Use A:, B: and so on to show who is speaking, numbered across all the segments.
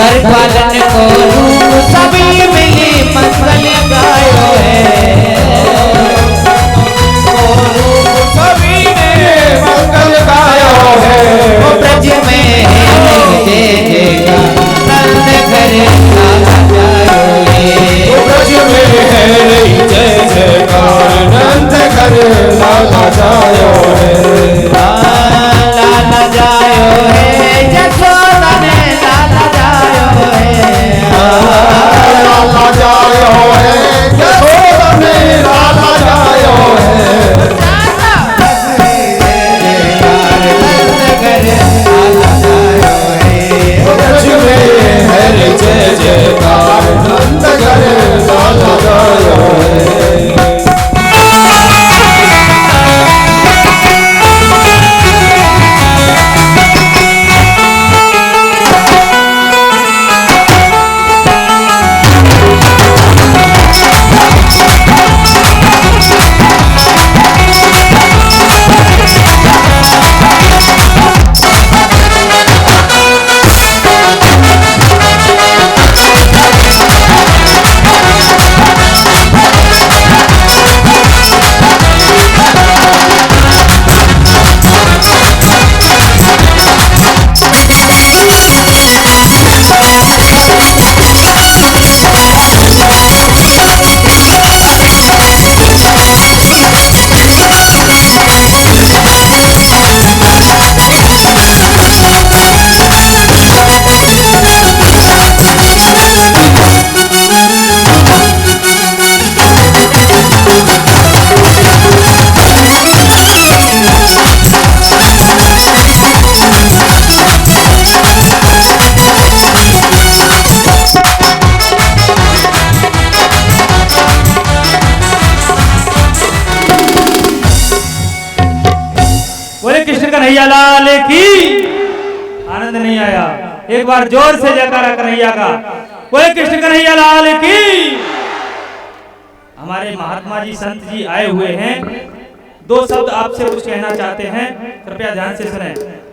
A: घर पालन को रूप सभी मिली मंगल गायो है,
B: सभी ने मंगल गायो है।
A: वो ब्रज में जय जयकार नंद घर लाला जायो है,
B: वो ब्रज में है जय जयकार नंद घर लाला जायो है।
A: लाला जायो है, यशोदा ने लाला जायो है,
B: लाला जायो है, यशोदा ने लाला जायो है। ब्रज में है जय जयकार नंद घर लाला जायो है।
C: कन्हैया लाल की। आनंद नहीं आया, एक बार जोर से जयकारा कन्हैया का। बोले कृष्ण कन्हैया लाल की। हमारे महात्मा जी संत जी आए हुए हैं, दो शब्द आपसे कुछ कहना चाहते हैं, कृपया ध्यान से सुने।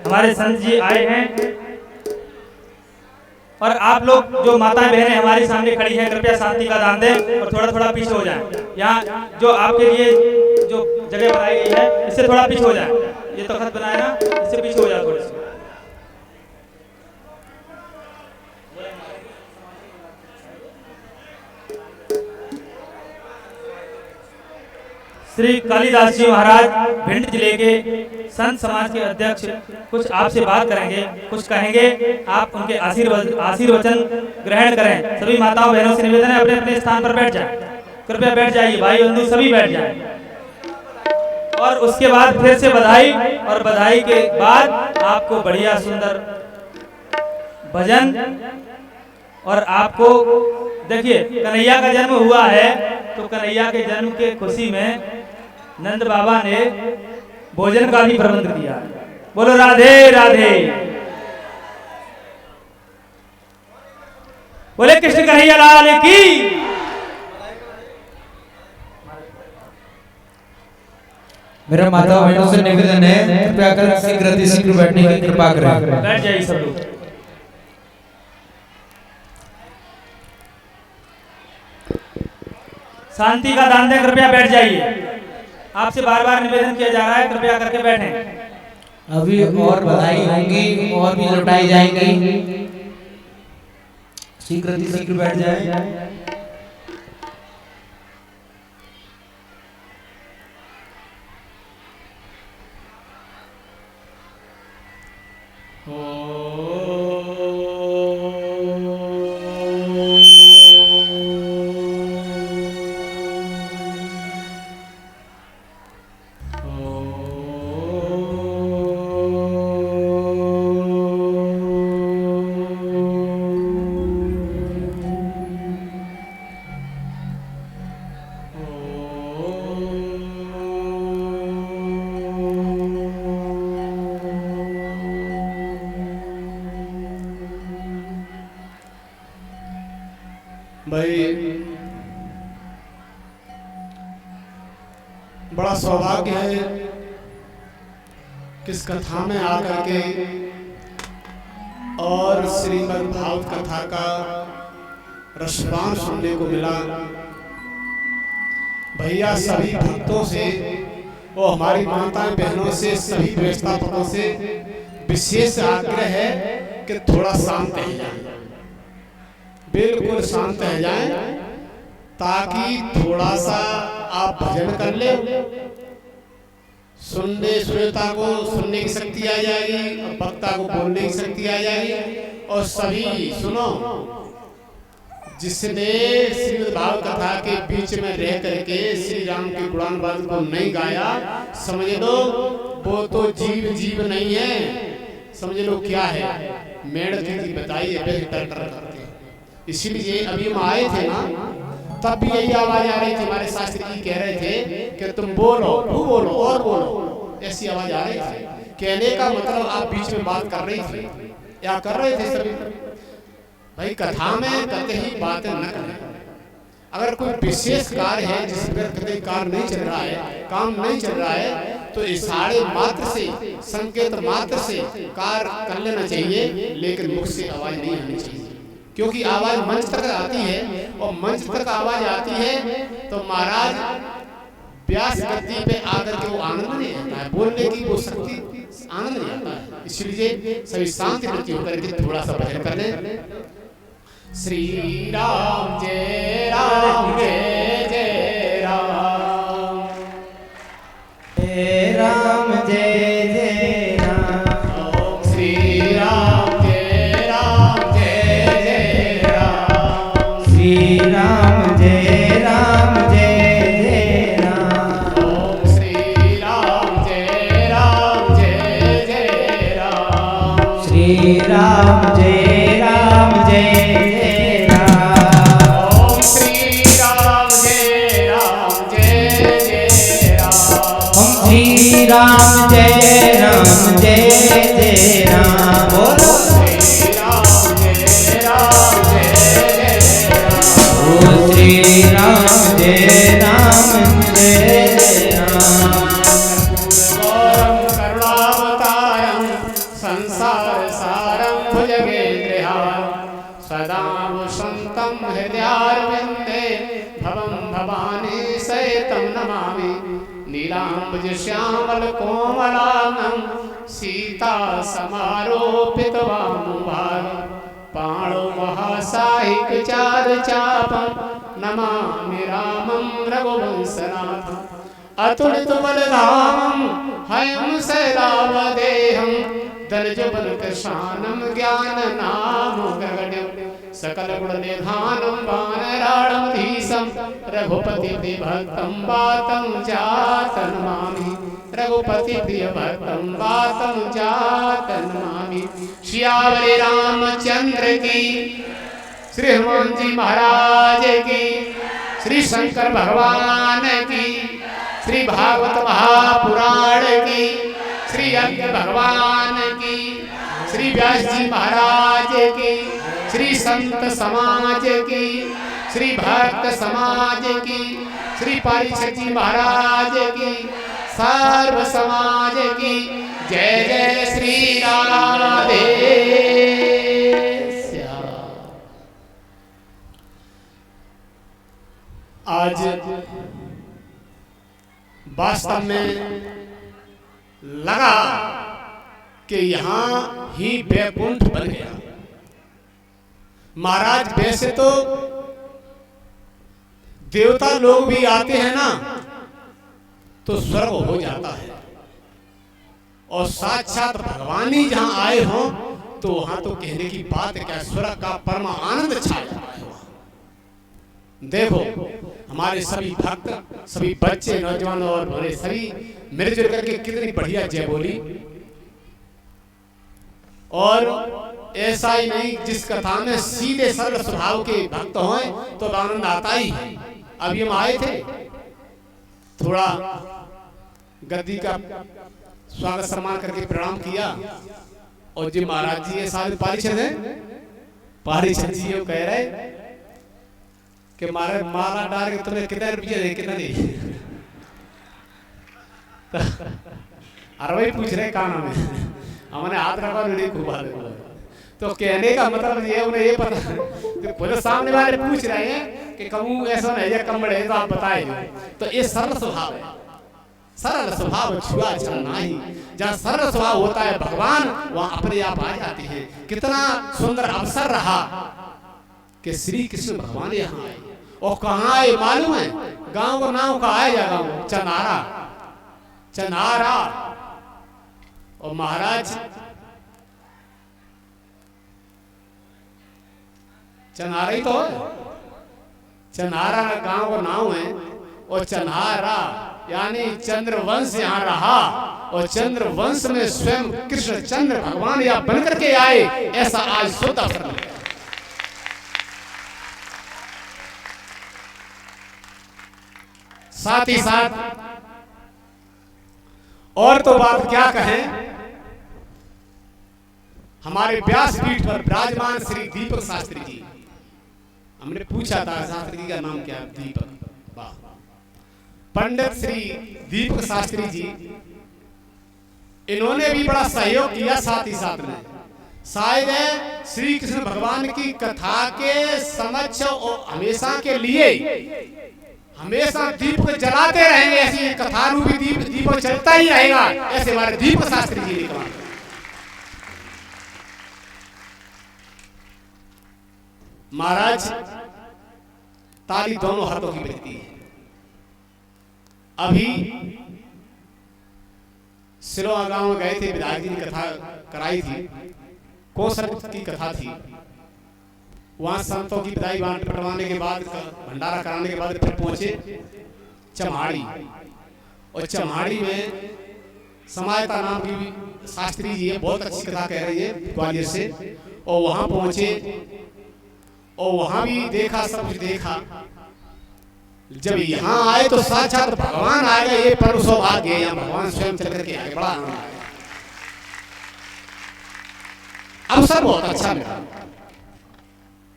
C: हमारे संत जी आए हैं और आप लोग जो माताएं बहनें हमारे सामने खड़ी हैं, कृपया शांति का दान दें और थोड़ा थोड़ा पीछे हो जाएं। यहाँ जो आपके लिए जो जगह बनाई गई है, इससे थोड़ा पीछे हो जाएं। ये तख्त बनाया ना, इससे पीछे हो जाए थोड़े से। श्री कालिदास जी महाराज भिंड जिले के संत समाज के अध्यक्ष कुछ आपसे बात करेंगे, कुछ कहेंगे। आप उनके आशीर्वचन ग्रहण करें। सभी माताओं बहनों से निवेदन है, अपने अपने स्थान पर बैठ जाएं। कृपया बैठ जाइए, भाई बंधु सभी बैठ जाएं। और उसके बाद फिर से बधाई, और बधाई के बाद आपको बढ़िया सुंदर भजन। और आपको देखिए, कन्हैया का जन्म हुआ है, तो कन्हैया के जन्म के खुशी में नंद बाबा ने भोजन का भी प्रबंध किया। बोलो राधे राधे। बोले कृष्ण कन्हैया लाल की।
D: मेरा माता बहनों से निवेदन है, कृपया कर शीघ्र बैठने की कृपा करें।
C: बैठ जाइए सब लोग। शांति का दान दें, कृपया बैठ जाइए। आपसे बार बार निवेदन किया जा रहा है, कृपया करके बैठें।
D: अभी और बधाई होंगी और भी लौटाई जाएंगी, शीघ्र बैठ जाए।
B: भाई बड़ा सौभाग्य है कि इस कथा में आकर के
E: और श्रीमद् भागवत कथा का रसपान सुनने को मिला। भैया सभी भक्तों से और हमारी माताएं बहनों से, सभी व्यवस्थापकों से विशेष आग्रह है कि थोड़ा शांत रह जाए, बिल्कुल शांत रह जाए, ताकि थोड़ा सा आप भजन कर ले, सुनने श्रोता को सुनने की शक्ति आ जाएगी और वक्ता को बोलने की शक्ति आ जाएगी। और सभी सुनो, जिसने श्रीमद् भागवत कथा के बीच में रह करके श्री राम के गुणानुवाद को नहीं गाया, समझ लो वो तो जीव नहीं है, समझ लो क्या है, मेढ़ की बताई है। इसीलिए अभी हम आए थे ना, तब भी यही आवाज आ रही थी, हमारे शास्त्री जी कह रहे थे कि तुम बोलो, तू बोलो और बोलो, ऐसी आवाज आ रही थी। कहने का मतलब आप बीच में बात कर रही थी या कर रहे थे सभी भाई। कथा में कहते ही बातें न करें। अगर कोई विशेष कार्य है जिसमें कभी कार्य नहीं चल रहा है, काम नहीं चल रहा है, तो इशारे मात्र से, संकेत मात्र से कार्य कर लेना चाहिए, लेकिन मुख से आवाज नहीं आनी चाहिए। क्योंकि आवाज मंच तक आती है और मंच तक आवाज आती है तो महाराज व्यास गद्दी पे आकर के वो आनंद नहीं आता है, बोलने की वो शक्ति आनंद नहीं आता है। इसलिए सभी शांति वृत्ति होकर के थोड़ा सा भजन कर लें। श्री राम जय राम जय जय राम,
A: जय राम जय जय राम,
E: श्री राम जय राम जय जय राम,
A: श्री राम जय राम जय जय राम,
E: श्री राम जय राम जय जय राम,
A: श्री राम जय राम जय राम जय राम जय जय राम, बोलो
E: श्री राम जय राम जय जय राम,
A: ओ श्री राम जय राम जय जय राम,
E: गौरम करुणावतारम संसार सारम भुजगेन्द्रहारम सदा वसंतम हृदयारविंदे भवम भवानी सहितं नमामि। नीलांबुज श्यामल कोमलांगं सीता समारोपित वामभाग पाणो महासाहिक चार चापं नमामि रामं रघुवंशनाथं। अतुलित बलधामं हयं शैलावदेहं दर्जबल कृशानं ज्ञाननाम गगण्यं सकल गुण निधानं वानराणमधीशं रघुपति प्रिय भक्तं वातं जातं नमामि। रघुपति प्रिय भक्तं वातं जातं नमामि। श्यावरे रामचंद्र की, श्री हनुमान जी महाराज की, श्री शंकर भगवान की, श्री भागवत महापुराण की, श्री अग्नि भगवान की, श्री व्यास जी महाराज की, श्री संत समाज की, श्री भक्त समाज की, श्री परीक्षित जी महाराज की, सर्व समाज की जय जय श्री राधे श्याम। आज वास्तव में लगा कि यहाँ ही वैकुंठ बन गया। महाराज वैसे तो देवता लोग भी आते हैं ना तो स्वर्ग हो जाता है, और साक्षात भगवान ही जहां आए हो तो वहां तो कहने की बात है, क्या स्वर्ग का परम आनंद छा जाता है वहां। देखो हमारे सभी भक्त, सभी बच्चे, नौजवान और बड़े सभी मिलजुल करके कितनी बढ़िया जय बोली। और ऐसा ही नहीं, जिस कथा में सीधे सरल स्वभाव के भक्त हों तो आनंद आता ही है। अभी हम आए थे, थोड़ा गद्दी का स्वागत सम्मान करके प्रणाम किया, और जी महाराज जी ये सारे पारिषद हैं, पारिषद जी ये कह रहे कि महाराज माला डाल के तुम्हें कितने रुपये दे, कितना दे। अरे भाई पूछ रहे कहा नाम है, हमने हाथ रखा नहीं खूब तो कहने का मतलब ये उन्हें ये पता, तो बोले सामने वाले पूछ रहे हैं कि कहूँ ऐसा नहीं है कम बड़े तो आप बताए, तो ये सरल स्वभाव है। सरल स्वभाव छुआ छलना ही, जहाँ सरल स्वभाव होता है भगवान वहाँ अपने आप आ जाते हैं। कितना सुंदर अवसर रहा कि श्री कृष्ण भगवान यहाँ आए। और कहाँ आए मालूम है? गांव का नाम का आया गाँव चनारा, चनारा। और महाराज चनारा ही तो है, चनारा गांव का नाम है। और चन्हारा यानी चंद्रवंश यहाँ रहा, और चंद्रवंश में स्वयं कृष्ण चंद्र भगवान यहाँ बनकर के आए, ऐसा आज शुद्ध अवसर मिला। साथ ही साथ और तो बात क्या कहें, हमारे व्यासपीठ पर विराजमान श्री दीपक शास्त्री जी, हमने पूछा था शास्त्री जी का नाम क्या है? दीपक। वाह। पंडित श्री दीपक शास्त्री जी, इन्होंने भी बड़ा सहयोग किया। साथ ही साथ में शायद श्री कृष्ण भगवान की कथा के समक्ष और हमेशा के लिए हमेशा दीप को जलाते रहेंगे, ऐसी कथा रूपी दीप चलता ही रहेगा, ऐसे हमारे दीपक शास्त्री जी ने कहा। महाराज ताली दोनों हाथों की बजती है। अभी सिलोआ गांव में गए थे, विधायक जी ने कथा कराई थी, कौशल की कथा थी। वहां संतों की विदाई बंटवाने के बाद, भंडारा कराने के बाद फिर पहुंचे चम्हाड़ी। और चम्हाड़ी में समायता नाम की शास्त्री जी है, बहुत अच्छी कथा कह रही है ग्वालियर से। और वहां पहुंचे और वहां भी देखा, सब कुछ देखा। जब यहाँ आए तो साक्षात भगवान आ गए, ये परम सौभाग्य है, यहाँ भगवान स्वयं चल करके आए, बड़ा आनंद आया। अवसर बहुत अच्छा मिला।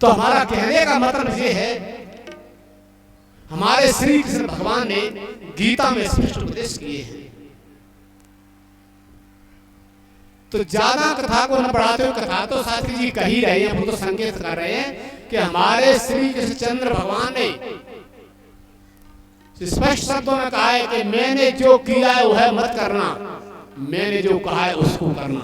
E: तो हमारा कहने का मतलब ये है, हमारे श्री कृष्ण भगवान ने गीता में स्पष्ट उपदेश किए हैं। तो ज्यादा कथा को न बढ़ाते हुए, कथा तो शास्त्री जी कह ही रहे हैं, वो तो संकेत कर रहे हैं कि हमारे श्री कृष्ण चंद्र भगवान ने स्पष्ट शब्दों में कहा है कि मैंने जो किया है वह मत करना, मैंने जो कहा है उसको करना।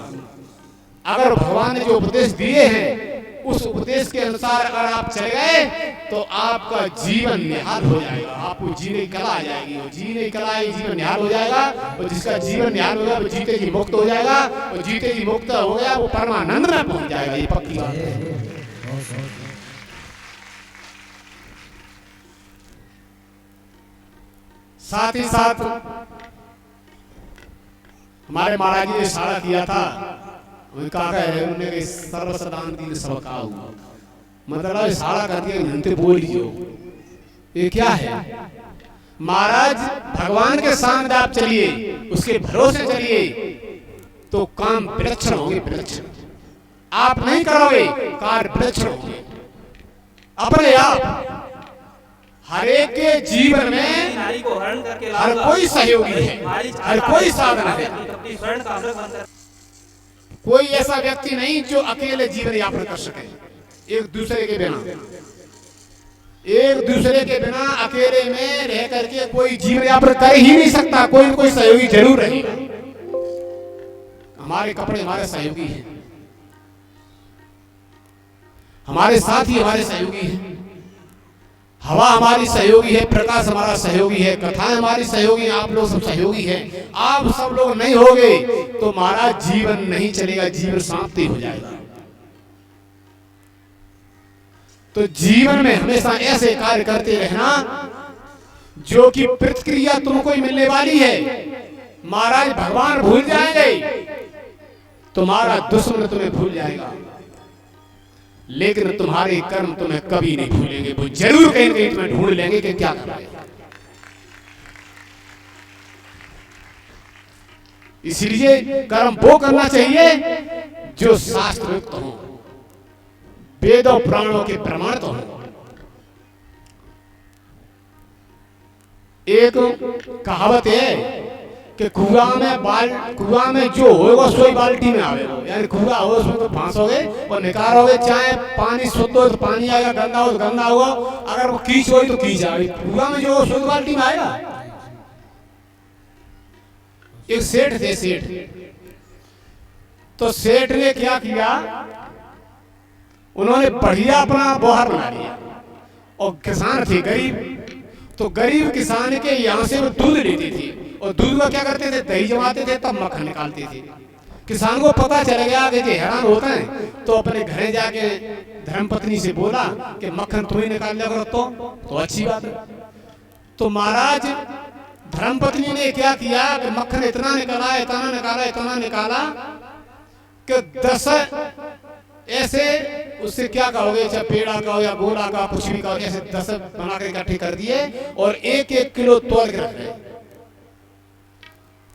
E: अगर भगवान ने जो उपदेश दिए हैं उस उपदेश के अनुसार अगर आप चले गए तो आपका जीवन निहाल हो जाएगा, आपको जीने की कला आ जाएगी। और जीने की कला ही जीवन निहाल हो जाएगा, और जिसका जीवन निहाल हो गया वो जीते जी मुक्त हो जाएगा, और जीते जी मुक्त हो गया वो परमानंद में पहुंच जाएगा। ये पक्की बात है। साथ ही साथ हमारे महाराज जी ने इशारा किया था, उन्होंने सर्वसदान की सबका मतलब इशारा करके हिंदी बोल लीजिए, ये क्या है? महाराज भगवान के सामने आप चलिए, उसके भरोसे चलिए तो काम विलक्षण होंगे, विलक्षण। आप नहीं करोगे कार्य विलक्षण होंगे अपने आप। हर एक के जीवन में हर कोई सहयोगी है, हर कोई साधन है। कोई ऐसा व्यक्ति नहीं जो अकेले जीवन यापन कर सके, एक दूसरे के बिना, एक दूसरे के बिना अकेले में रह करके कोई जीवन यापन कर ही नहीं सकता। कोई न कोई सहयोगी जरूर रहेगा। हमारे कपड़े हमारे सहयोगी हैं, हमारे साथी हमारे सहयोगी हैं, हवा हमारी सहयोगी है, प्रकाश हमारा सहयोगी है, कथाएं हमारी सहयोगी हैं, आप लोग सब सहयोगी हैं। आप सब लोग नहीं होगे तो महाराज जीवन नहीं चलेगा, जीवन समाप्ति हो जाएगा। तो जीवन में हमेशा ऐसे कार्य करते रहना जो कि प्रतिक्रिया तुमको ही मिलने वाली है। महाराज भगवान भूल जाएंगे, तुम्हारा दुश्मन तुम्हें भूल जाएगा, लेकिन तुम्हारे कर्म तुम्हें कभी नहीं भूलेंगे। वो जरूर कहीं कहीं तुम्हें ढूंढ लेंगे कि क्या कर रहे हैं। इसलिए कर्म वो करना चाहिए जो शास्त्रयुक्त हो, वेदों पुराणों के प्रमाणित हो। एक कहावत है कि कुआ में जो होगा सोई बाल्टी में आवे, यानी कुआ हो उसमें तो फांसोगे और निकालोगे, चाहे पानी शुद्ध हो तो पानी आएगा, गंदा हो तो गंदा होगा, अगर वो कीच हो तो कीच आएगी, कुआ में जो शुद्ध बाल्टी में आएगा। एक सेठ थे, सेठ, तो सेठ ने क्या किया, उन्होंने बढ़िया अपना बोहर बना लिया, और किसान थे गरीब, तो गरीब किसान के यहाँ से वो दूध लेती थी, और दूध का क्या करते थे, दही जमाते थे, तब मक्खन निकालते थे। किसान को पता चल गया कि हैरान होता है, तो अपने घर जाके धर्मपत्नी से बोला कि मक्खन तुम ही निकाल लिया करो, तो अच्छी बात है। तो महाराज धर्मपत्नी ने क्या किया कि मक्खन इतना निकाला, इतना निकाला, इतना निकाला कि 10 ऐसे, उससे क्या कहोगे, चाहे पेड़ा का हो या गोला का, कुछ भी कहो, ऐसे 10 बना कर इकट्ठे कर दिए और 1-1 किलो तोल के रख रहे,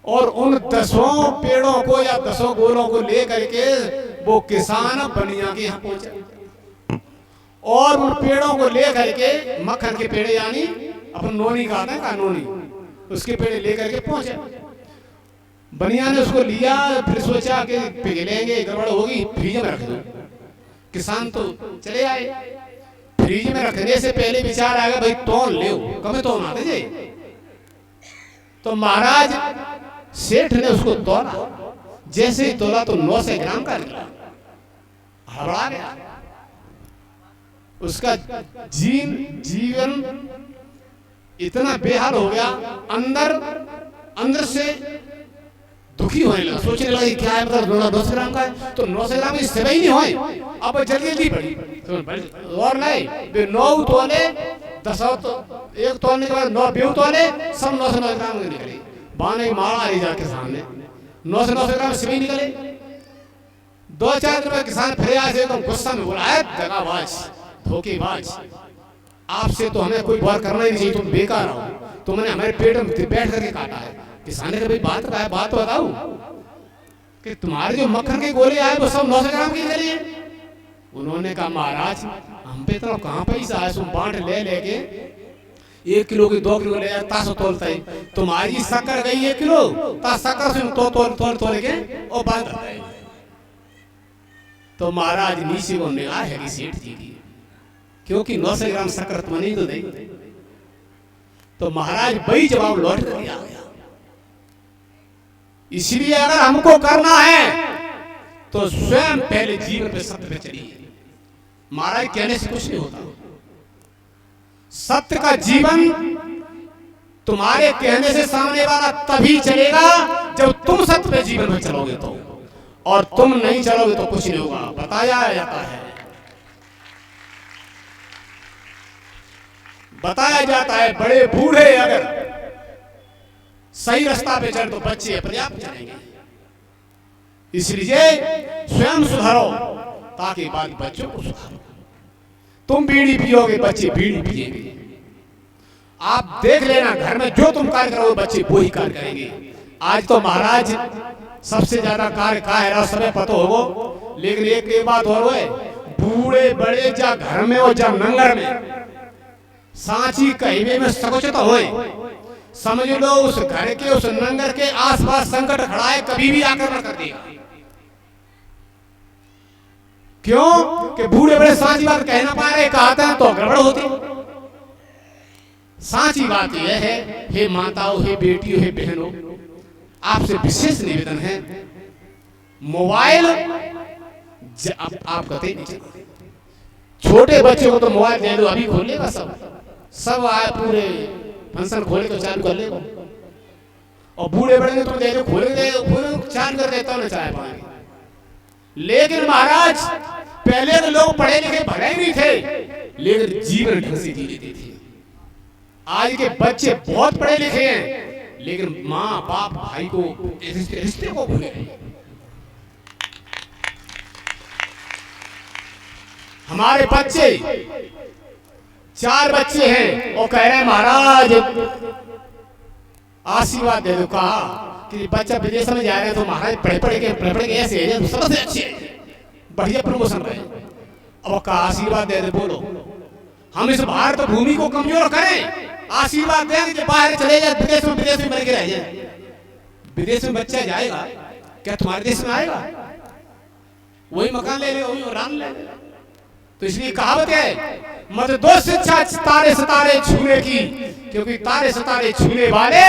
E: और उन 10 पेड़ों को या 10 गोलों को लेकर के वो किसान बनिया के यहाँ पहुंचा, और उन पेड़ों को लेकर के मक्खन के पेड़े, यानी अपन नोनी कहते हैं का, नोनी, उसके पेड़े लेकर के पहुंचे। बनिया ने उसको लिया, फिर सोचा कि पिघलेंगे, गड़बड़ होगी, फ्रिज में रख दो। किसान तो चले आए, फ्रिज में रखने से पहले विचार आ गया, भाई तौल ले, कमे तो आते जे। तो महाराज सेठ ने उसको तोला, जैसे ही तोला तो 900 ग्राम का निकला, हड़बड़ा गया। उसका जीवन इतना बेहाल हो गया, अंदर से दुखी होने लगा, सोचने लगा क्या है, मतलब 900 ग्राम का है, तो 900 ग्राम की सेवा ही नहीं होए, अब जल्दी पड़ी तो और नहीं, 9 तोले 10, तो 1 तोलने के बाद 9 बेऊ तोले, सब 900 ग्राम के निकले। बाने की मारा आ जाके सामने 900 ग्राम सेवा निकले। 2-4 दिन में किसान फिर आए, एकदम गुस्सा में बोला, है दगाबाज, धोखेबाज, आपसे तो हमें कोई बात करना ही नहीं चाहिए, तुम बेकार हो, तुमने हमारे पेट में बैठ करके काटा है। किसान ने कहा, भाई बात का है, बात तो बताओ कि तुम्हारे जो मक्खन के गोले आए वो सब 900 ग्राम के निकले। उन्होंने कहा, महाराज हम पे तो कहाँ पैसा है, तुम बांट ले लेके 1 किलो की 2 किलो ले जाए, तासो तोलता है, तुम्हारी शक्कर गई 1 किलो, ता शक्कर से तोल के और बात करता है। तो महाराज नीचे को निगाह है कि सेठ जी की, क्योंकि 900 ग्राम शक्कर तो नहीं तो नहीं। तो महाराज वही जवाब लौट कर आ गया। इसलिए अगर हमको करना है तो स्वयं पहले जीवन पे सत्य पे चलिए। महाराज कहने से कुछ नहीं होता, सत्य का जीवन तुम्हारे कहने से सामने वाला तभी चलेगा जब तुम सत्य पे जीवन में चलोगे तो, और तुम नहीं चलोगे तो कुछ नहीं होगा। बताया जाता है बड़े बूढ़े अगर सही रास्ता पे चल तो बच्चे अपने आप चलेंगे। इसलिए स्वयं सुधारो ताकि बाकी बच्चों को सुधारो। तुम बीड़ी पियोगे, बच्चे बीड़ी पिएंगे। आप देख लेना, घर में जो तुम कार्य करोगे बच्चे वो ही कार्य करेंगे। आज तो महाराज सबसे ज्यादा कार्य का है समय पता होगो, लेकिन एक बात और है, बूढ़े बड़े जा घर में हो जा नंगर में, सांची कहिवे में सकोचता होए, समझ लो उस घर के उस नंगर के आसपास संकट खड़ा है, कभी भी आक्रमण कर देगा। क्यों कि बूढ़े बड़े सांची बात कह ना पा रहे, कहते हैं तो गड़बड़ होती। सांची बात यह है, हे माताओं, हे बेटियों, हे बहनों, आपसे विशेष निवेदन है, मोबाइल आप कहते नहीं, छोटे बच्चे को तो मोबाइल दे दो, अभी खोल लेगा सब आए पूरे फंक्शन खोले तो चालू कर लेगा, और बूढ़े बड़े ने तुम दे दो, खोल चालू कर देता ना चाहे पानी। लेकिन महाराज पहले तो लोग पढ़े लिखे भले ही नहीं थे, लेकिन जीवन ढंग से जी लेते थे। आज के बच्चे बहुत पढ़े लिखे हैं, लेकिन माँ बाप भाई को रिश्ते को भूले गए। हमारे बच्चे 4 बच्चे हैं और कह रहे हैं महाराज आशीर्वाद दे दो। कहा कि बच्चा विदेश में जा रहे हैं तो महाराज पढ़े के ऐसे हैं सबसे अच्छे बढ़िया प्रमोशन रहे। अब कहा आशीर्वाद दे दे, बोलो हम इस भारत भूमि को कमजोर करें, आशीर्वाद दें कि बाहर चले जाए, विदेश में मर के रह जाए। विदेश में बच्चा जाएगा, क्या तुम्हारे देश में आएगा? वही मकान ले लेगा, वही आराम ले लेगा। तो इसलिए कहावत है, मत दो शिक्षा तारे सितारे छूने की, क्योंकि तारे सितारे छूने वाले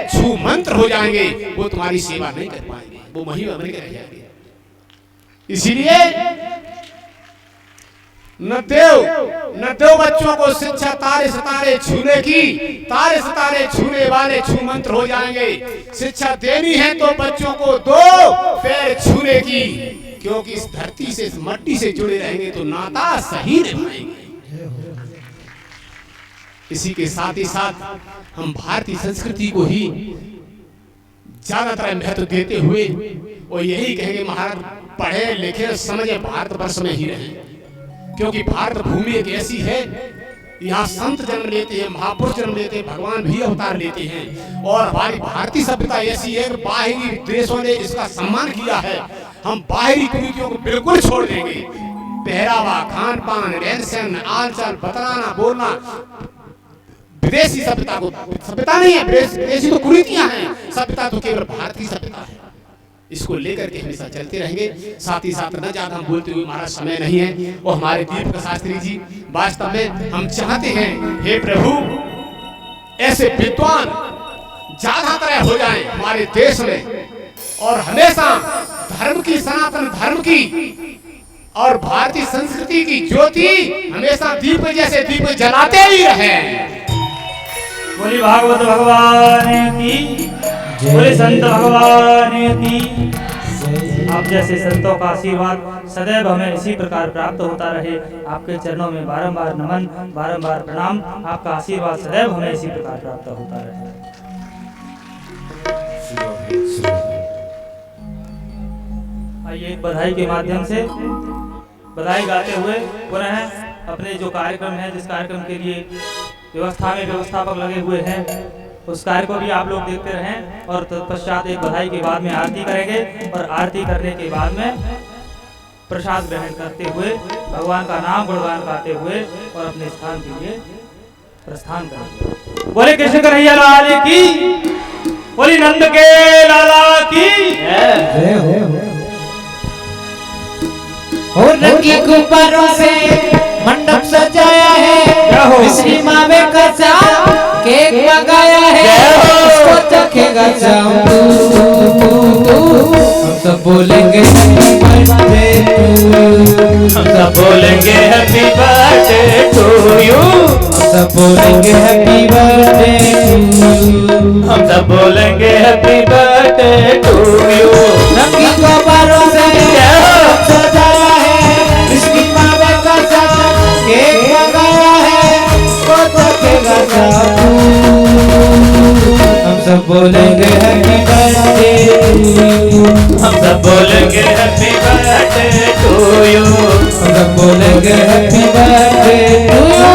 E: छू मंत्र हो जाएंगे, वो तुम्हारी सेवा नहीं कर पाएंगे, वो महिमा बन के रह जाएंगे। इसीलिए न देव बच्चों को शिक्षा तारे सितारे छूने की, तारे सितारे छूने वाले छू मंत्र हो जाएंगे। शिक्षा देनी है तो बच्चों को दो पैर छूने की, क्योंकि इस धरती से, इस मट्टी से जुड़े रहेंगे तो नाता सही निभाएंगे। इसी के साथ ही साथ हम भारतीय संस्कृति को ही ज्यादातर महत्व देते हुए और यही कहेंगे, महाराज पढ़े लिखे समझे भारतवर्ष में ही रहें, क्योंकि भारत भूमि एक ऐसी है, यहाँ संत जन्म लेते हैं, महापुरुष जन्म लेते हैं, भगवान भी अवतार लेते हैं। और हमारी भारतीय सभ्यता ऐसी है कि बाहरी देशों ने इसका सम्मान किया है, हम बाहरी कुरीतियों को बिल्कुल छोड़ देंगे। पहरावा, खान पान, रहन सहन, आल चाल, बतलाना, बोलना, विदेशी सभ्यता को सभ्यता नहीं है, विदेशी तो कुरीतियां हैं, सभ्यता तो केवल भारतीय सभ्यता है। इसको लेकर के हमेशा चलते रहेंगे। साथ ही साथ न ज्यादा हम बोलते हुए, हमारा समय नहीं है। और हमारे दीप शास्त्री जी, वास्तव में हम चाहते हैं, हे प्रभु ऐसे विद्वान ज्यादा तरह हो जाएं हमारे देश में, और हमेशा धर्म की, सनातन धर्म की और भारतीय संस्कृति की ज्योति हमेशा दीप जैसे दीप जलाते ही रहे।
C: बोली भागवत भगवान की, बोले संत भगवान की। आप जैसे संतों का आशीर्वाद सदैव हमें इसी प्रकार प्राप्त होता रहे। आपके चरणों में बारंबार नमन, बारंबार प्रणाम। आपका आशीर्वाद सदैव हमें इसी प्रकार प्राप्त होता रहे। आइए एक बधाई के माध्यम से बधाई गाते हुए पुनः अपने जो कार्यक्रम है, जिस कार्यक्रम के लिए व्यवस्था में व्यवस्थापक लगे हुए हैं, उस कार्य को भी आप लोग देखते रहें। और तत्पश्चात एक बधाई के बाद में आरती करेंगे, और आरती करने के बाद में प्रसाद ग्रहण करते हुए भगवान का नाम गुणगान गाते हुए और अपने स्थान के लिए प्रस्थान करेंगे। बोले कृष्ण कन्हैया लाल की, बोली नंद के लाला की।
A: और रंगी गुब्बारों से मंडप सजाया है, मिश्री मावे का चाव केक लगाया है, उसको चखेगा चाव हम सब बोलेंगे हैप्पी बर्थडे टू,
B: हम सब बोलेंगे हैप्पी बर्थडे टू यू,
A: हम सब बोलेंगे हैप्पी बर्थडे टू,
B: हम सब बोलेंगे हैप्पी बर्थडे टू यू।
A: रंगी गुब्बारों से सजाया है, मिश्री मावे का चाव केक लगाया है, उसको चखेगा चाव हम सब बोलेंगे हैप्पी बर्थडे टू,
B: हम सब बोलेंगे हैप्पी बर्थडे टू यू,
A: हम सब बोलेंगे हैप्पी बर्थडे टू यू।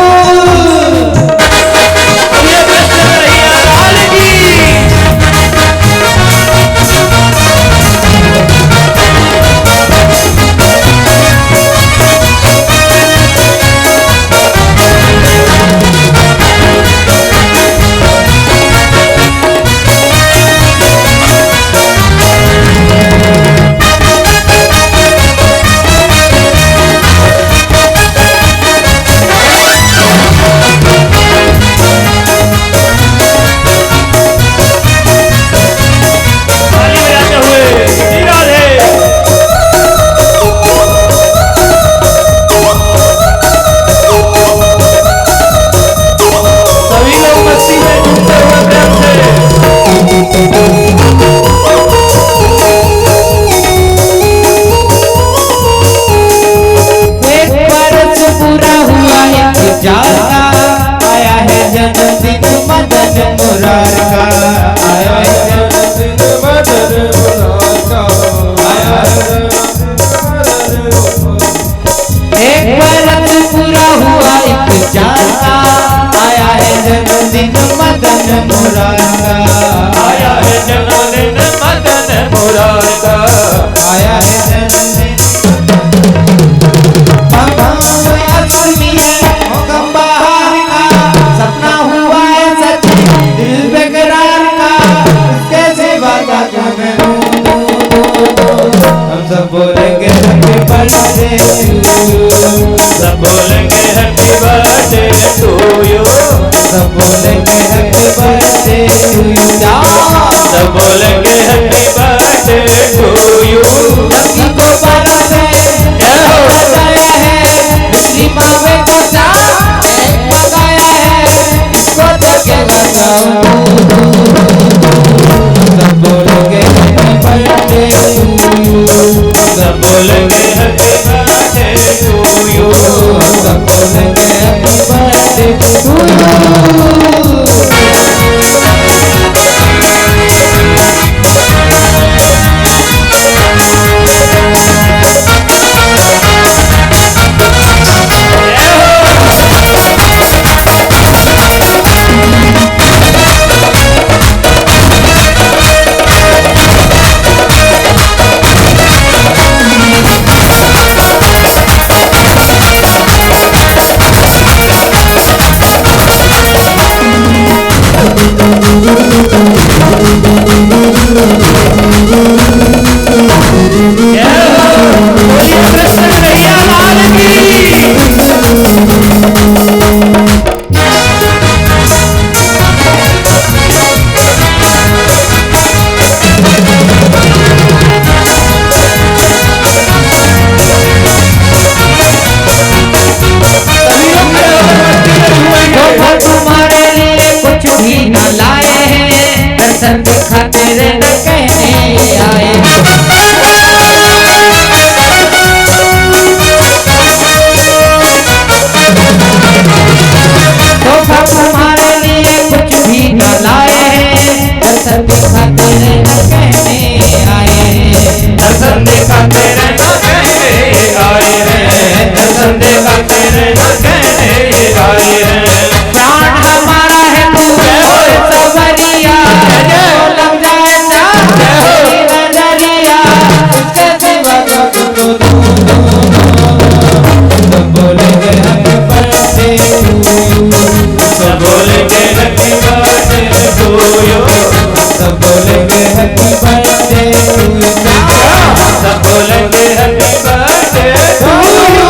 B: बोलेंगे हैप्पी बर्थडे टू यू।
A: सभी को बरसे बजाया है, मिश्री मावे का चाँद केक पकाया है, इसको देके लगाऊं।
D: सब बोलेंगे हैप्पी बर्थडे टू यू।
B: सब बोलेंगे हैप्पी बर्थडे टू यू।
D: सब बोलेंगे हैप्पी बर्थडे टू यू।
A: दर्शन खातिर न कहने आए, तोहफा तुम्हारे लिए कुछ भी न लाए हैं, दर्शन खातिर न कहने आए हैं।
B: दर्शन खातिर न कहने आए हैं। दर्शन खातिर न कहने आए हैं।
A: प्राण हमारा है तू सवरिया, लग जाए नजरिया, उसके सिवा तो तू
D: सब बोलेंगे हैप्पी बर्थडे टू यू।
B: सब बोलेंगे हैप्पी बर्थडे टू यू।
D: सब बोलेंगे हैप्पी बर्थडे टू यू।
B: सब बोलेंगे हैप्पी बर्थडे टू यू।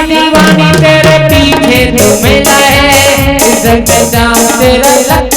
A: दीवानी तेरे पीछे तू मिला है, इज्जत जाऊं तेरे लग